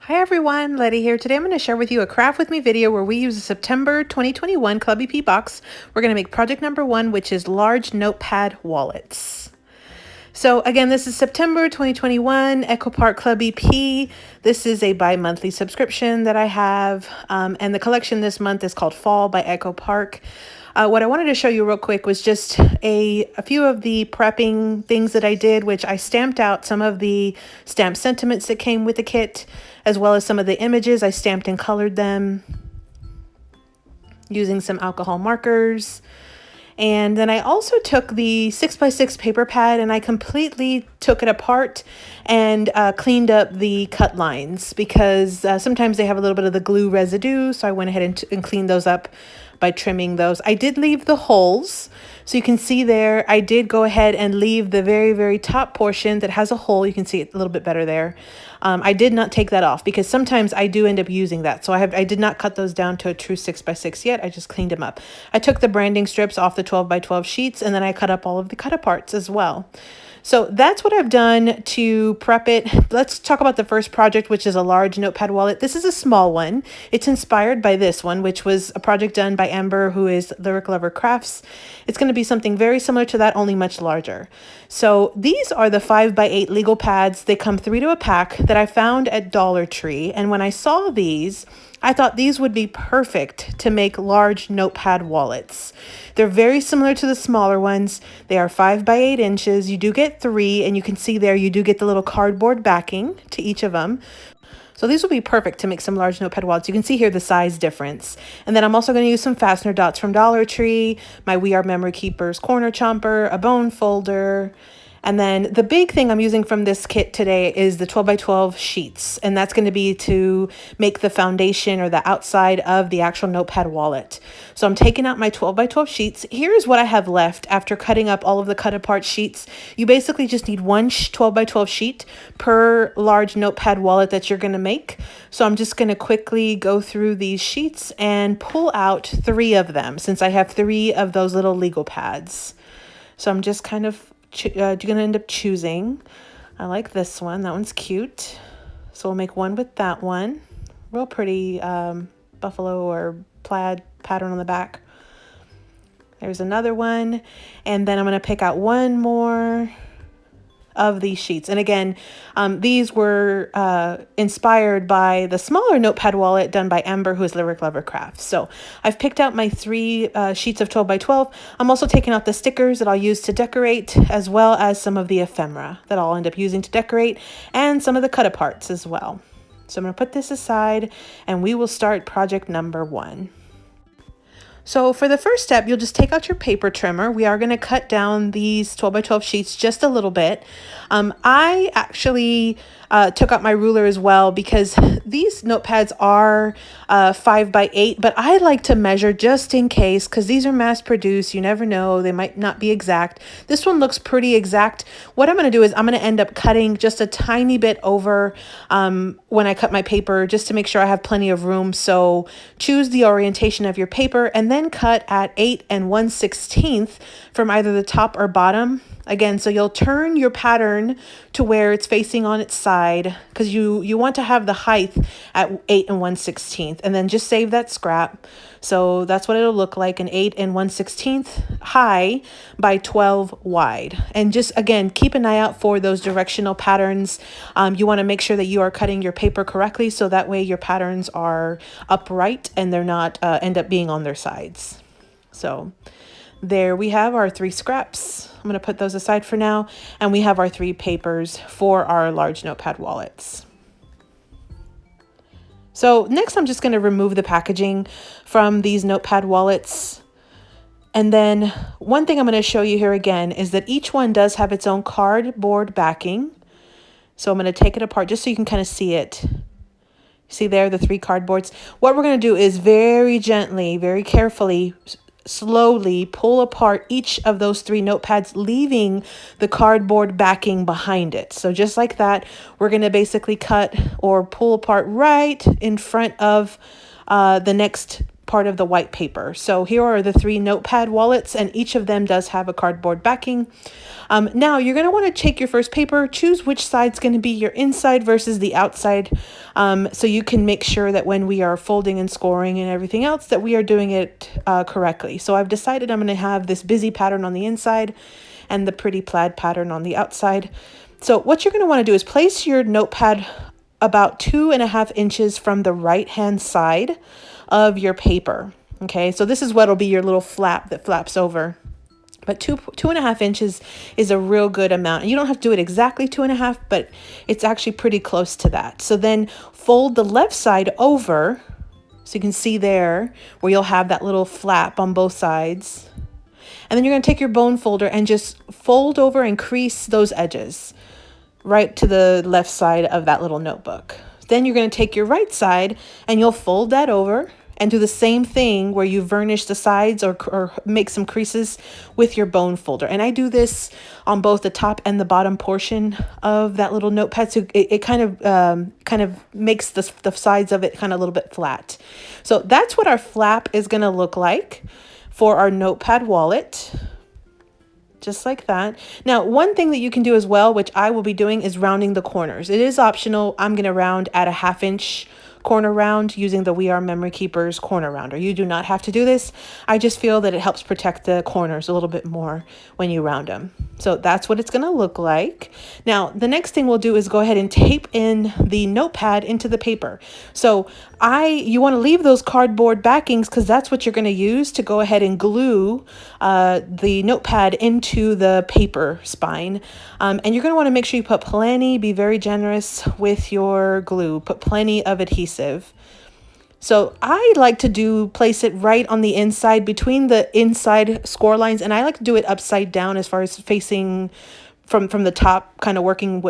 Hi everyone, Letty here. Today I'm going to share with you a craft with me video where we use a September 2021 Club EP box. We're going to make project number 1, which is large notepad wallets. So again, this is September 2021 Echo Park Club EP. This is a bi-monthly subscription that I have, and the collection this month is called Fall by Echo Park. What I wanted to show you real quick was just a few of the prepping things that I did, which I stamped out some of the stamped sentiments that came with the kit, as well as some of the images. I stamped and colored them using some alcohol markers. And then I also took the 6x6 paper pad and I completely took it apart and cleaned up the cut lines because sometimes they have a little bit of the glue residue. So I went ahead and cleaned those up by trimming those. I did leave the holes. So you can see there, I did go ahead and leave the very, very top portion that has a hole. You can see it a little bit better there. I did not take that off because sometimes I do end up using that. So I did not cut those down to a true 6x6 yet. I just cleaned them up. I took the branding strips off the 12x12 sheets and then I cut up all of the cut aparts as well. So that's what I've done to prep it. Let's talk about the first project, which is a large notepad wallet. This is a small one. It's inspired by this one, which was a project done by Amber, who is Lyric Lover Crafts. It's going to be something very similar to that, only much larger. So these are the 5x8 legal pads. They come 3 to a pack that I found at Dollar Tree. And when I saw these, I thought these would be perfect to make large notepad wallets. They're very similar to the smaller ones. They are 5x8 inches. You do get 3, and you can see there you do get the little cardboard backing to each of them. So these will be perfect to make some large notepad wallets. You can see here the size difference. And then I'm also going to use some fastener dots from Dollar Tree, my We Are Memory Keepers corner chomper, a bone folder. And then the big thing I'm using from this kit today is the 12x12 sheets. And that's going to be to make the foundation or the outside of the actual notepad wallet. So I'm taking out my 12x12 sheets. Here's what I have left after cutting up all of the cut apart sheets. You basically just need one 12x12 sheet per large notepad wallet that you're going to make. So I'm just going to quickly go through these sheets and pull out 3 of them since I have 3 of those little legal pads. So I'm just kind of going to end up choosing. I like this one. That one's cute. So we'll make one with that one. Real pretty buffalo or plaid pattern on the back. There's another one. And then I'm going to pick out one more of these sheets. And again, these were inspired by the smaller notepad wallet done by Amber, who is Lyric Lover Crafts. So I've picked out my 3 sheets of 12x12. I'm also taking out the stickers that I'll use to decorate, as well as some of the ephemera that I'll end up using to decorate, and some of the cut aparts as well. So I'm going to put this aside and we will start project number 1. So for the first step, you'll just take out your paper trimmer. We are going to cut down these 12x12 sheets just a little bit. I actually took out my ruler as well because these notepads are 5x8, but I like to measure just in case because these are mass produced. You never know, they might not be exact. This one looks pretty exact. What I'm going to do is I'm going to end up cutting just a tiny bit over when I cut my paper just to make sure I have plenty of room. So choose the orientation of your paper and then cut at 8 1/16 from either the top or bottom. Again, so you'll turn your pattern to where it's facing on its side because you want to have the height at 8 1/16 and then just save that scrap. So that's what it'll look like, an 8 1/16 high by 12 wide. And just again, keep an eye out for those directional patterns. You want to make sure that you are cutting your paper correctly so that way your patterns are upright and they're not end up being on their sides. So there we have our 3 scraps. I'm going to put those aside for now. And we have our 3 papers for our large notepad wallets. So next I'm just going to remove the packaging from these notepad wallets. And then one thing I'm going to show you here again is that each one does have its own cardboard backing. So I'm going to take it apart just so you can kind of see it. See there, the 3 cardboards. What we're going to do is very gently, very carefully, slowly pull apart each of those 3 notepads, leaving the cardboard backing behind it. So just like that, we're going to basically cut or pull apart right in front of the next part of the white paper. So here are the 3 Notepad wallets, and each of them does have a cardboard backing. Now you're going to want to take your first paper, choose which side's going to be your inside versus the outside, so you can make sure that when we are folding and scoring and everything else that we are doing it correctly. So I've decided I'm going to have this busy pattern on the inside and the pretty plaid pattern on the outside. So what you're going to want to do is place your notepad about 2.5 inches from the right hand side of your paper. Okay, so this is what'll be your little flap that flaps over. But 2.5 inches is a real good amount. You don't have to do it exactly 2.5, but it's actually pretty close to that. So then fold the left side over, so you can see there where you'll have that little flap on both sides. And then you're going to take your bone folder and just fold over and crease those edges right to the left side of that little notebook. Then you're going to take your right side and you'll fold that over and do the same thing where you varnish the sides or make some creases with your bone folder. And I do this on both the top and the bottom portion of that little notepad. So it kind of makes the sides of it kind of a little bit flat. So that's what our flap is going to look like for our notepad wallet. Just like that. Now, one thing that you can do as well, which I will be doing, is rounding the corners. It is optional. I'm going to round at a 1/2 inch corner round using the We Are Memory Keepers corner rounder. You do not have to do this. I just feel that it helps protect the corners a little bit more when you round them. So that's what it's going to look like. Now, the next thing we'll do is go ahead and tape in the notepad into the paper. So you want to leave those cardboard backings because that's what you're going to use to go ahead and glue the notepad into the paper spine. And you're going to want to make sure you put plenty, be very generous with your glue, put plenty of adhesive. So I like to place it right on the inside between the inside score lines, and I like to do it upside down as far as facing from the top, kind of working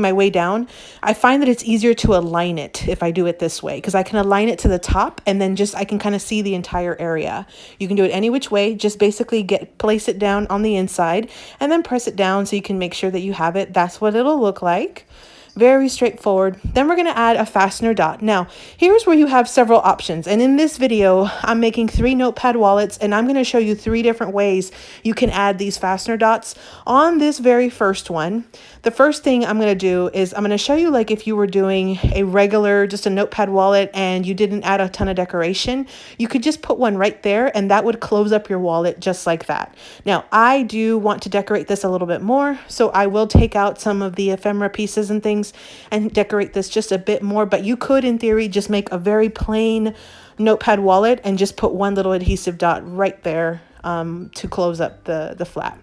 my way down. I find that it's easier to align it if I do it this way, because I can align it to the top and then I can kind of see the entire area. You can do it any which way, just basically place it down on the inside and then press it down so you can make sure that you have it. That's what it'll look like. Very straightforward. Then we're going to add a fastener dot. Now, here's where you have several options. And in this video, I'm making 3 notepad wallets, and I'm going to show you 3 different ways you can add these fastener dots on this very first one. The first thing I'm going to do is I'm going to show you like if you were doing a regular, just a notepad wallet and you didn't add a ton of decoration, you could just put one right there and that would close up your wallet just like that. Now, I do want to decorate this a little bit more, so I will take out some of the ephemera pieces and things and decorate this just a bit more, but you could in theory just make a very plain notepad wallet and just put one little adhesive dot right there to close up the flap.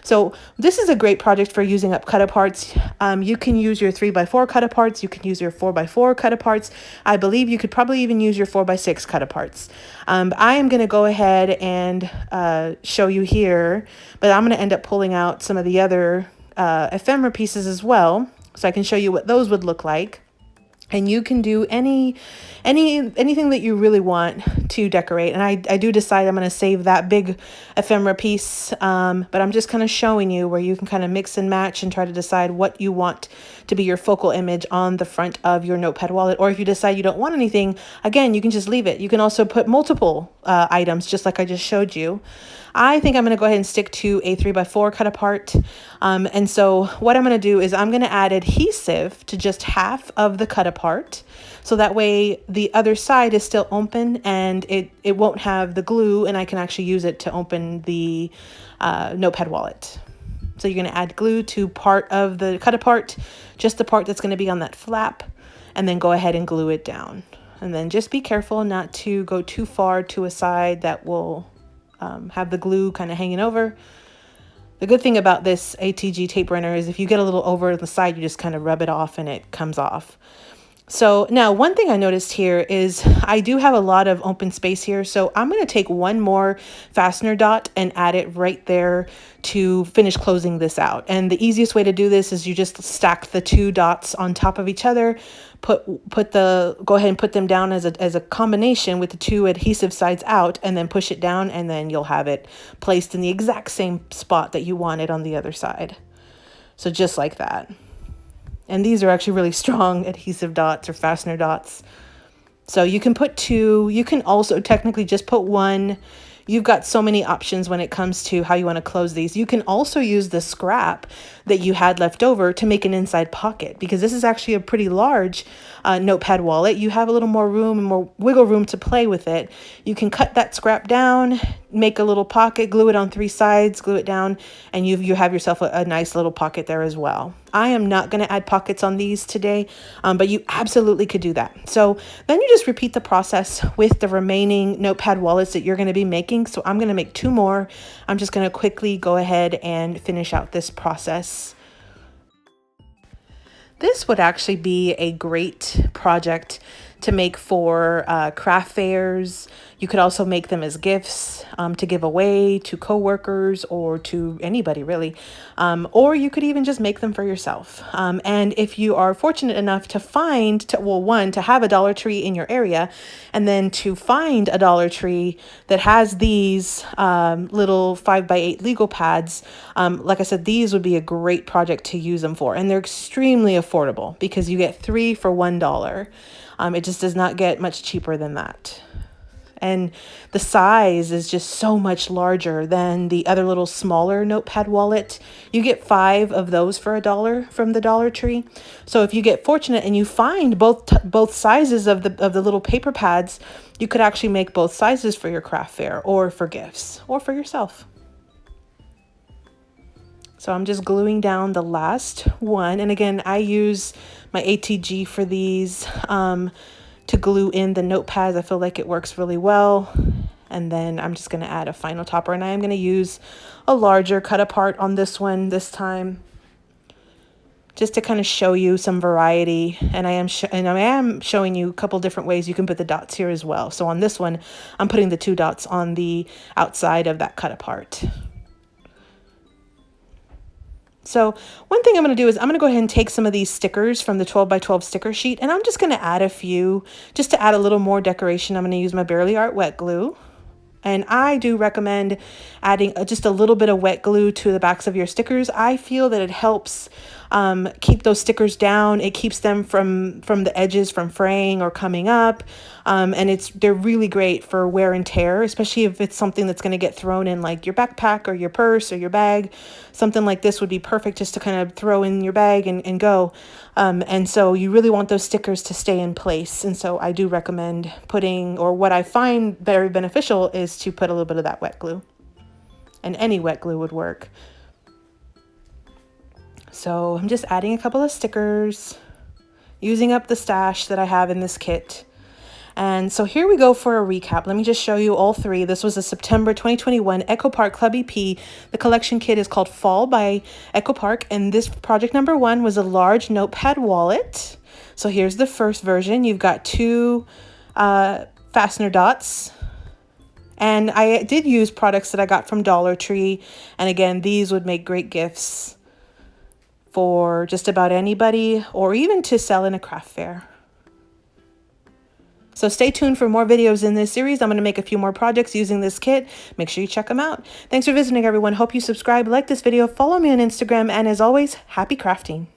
So this is a great project for using up cut aparts. You can use your 3x4 cut aparts. You can use your 4x4 cut aparts. I believe you could probably even use your 4x6 cut aparts. I am going to go ahead and show you here, but I'm going to end up pulling out some of the other ephemera pieces as well, so I can show you what those would look like. And you can do anything that you really want to decorate. And I do decide I'm going to save that big ephemera piece, but I'm just kind of showing you where you can kind of mix and match and try to decide what you want to be your focal image on the front of your notepad wallet. Or if you decide you don't want anything, again, you can just leave it. You can also put multiple items, just like I just showed you. I think I'm going to go ahead and stick to a 3x4 cut apart. And so what I'm going to do is I'm going to add adhesive to just half of the cut apart. So that way the other side is still open and it won't have the glue, and I can actually use it to open the notepad wallet. So you're going to add glue to part of the cut apart, just the part that's going to be on that flap, and then go ahead and glue it down. And then just be careful not to go too far to a side that will have the glue kind of hanging over. The good thing about this ATG tape runner is if you get a little over the side, you just kind of rub it off and it comes off. So now one thing I noticed here is I do have a lot of open space here. So I'm going to take one more fastener dot and add it right there to finish closing this out. And the easiest way to do this is you just stack the 2 dots on top of each other, go ahead and put them down as a combination with the 2 adhesive sides out, and then push it down, and then you'll have it placed in the exact same spot that you want it on the other side. So just like that. And these are actually really strong adhesive dots or fastener dots. So you can put 2, you can also technically just put 1. You've got so many options when it comes to how you want to close these. You can also use the scrap that you had left over to make an inside pocket, because this is actually a pretty large Notepad wallet. You have a little more room and more wiggle room to play with it. You can cut that scrap down, make a little pocket, glue it on 3 sides, glue it down, and you have yourself a nice little pocket there as well. I am not going to add pockets on these today, but you absolutely could do that. So then you just repeat the process with the remaining Notepad wallets that you're going to be making. So I'm going to make 2 more. I'm just going to quickly go ahead and finish out this process. This would actually be a great project to make for craft fairs. You could also make them as gifts to give away to coworkers or to anybody really. Or you could even just make them for yourself. And if you are fortunate enough to find, to have a Dollar Tree in your area, and then to find a Dollar Tree that has these little 5x8 legal pads, like I said, these would be a great project to use them for. And they're extremely affordable because you get 3 for $1. It just does not get much cheaper than that. And the size is just so much larger than the other little smaller Notepad wallet. You get 5 of those for $1 from the Dollar Tree. So if you get fortunate and you find both sizes of the little paper pads, you could actually make both sizes for your craft fair or for gifts or for yourself. So I'm just gluing down the last one. And again, I use my ATG for these to glue in the notepads. I feel like it works really well. And then I'm just going to add a final topper, and I am going to use a larger cut apart on this one this time, just to kind of show you some variety. And I am showing you a couple different ways you can put the dots here as well. So on this one, I'm putting the 2 dots on the outside of that cut apart. So one thing I'm going to do is I'm going to go ahead and take some of these stickers from the 12x12 sticker sheet, and I'm just going to add a few just to add a little more decoration. I'm going to use my Barely Art wet glue. And I do recommend adding just a little bit of wet glue to the backs of your stickers. I feel that it helps keep those stickers down. It keeps them from the edges from fraying or coming up. And they're really great for wear and tear, especially if it's something that's going to get thrown in like your backpack or your purse or your bag. Something like this would be perfect just to kind of throw in your bag and go. And so you really want those stickers to stay in place. And so I do recommend putting, or what I find very beneficial is to put a little bit of that wet glue. And any wet glue would work. So I'm just adding a couple of stickers, using up the stash that I have in this kit. And so here we go for a recap. Let me just show you all 3. This was a September 2021 Echo Park Club EP. The collection kit is called Fall by Echo Park. And this project number 1 was a large Notepad wallet. So here's the first version. You've got 2 Fastener Dots. And I did use products that I got from Dollar Tree. And again, these would make great gifts for just about anybody, or even to sell in a craft fair. So stay tuned for more videos in this series. I'm going to make a few more projects using this kit. Make sure you check them out. Thanks for visiting, everyone. Hope you subscribe, like this video, follow me on Instagram, and as always, happy crafting.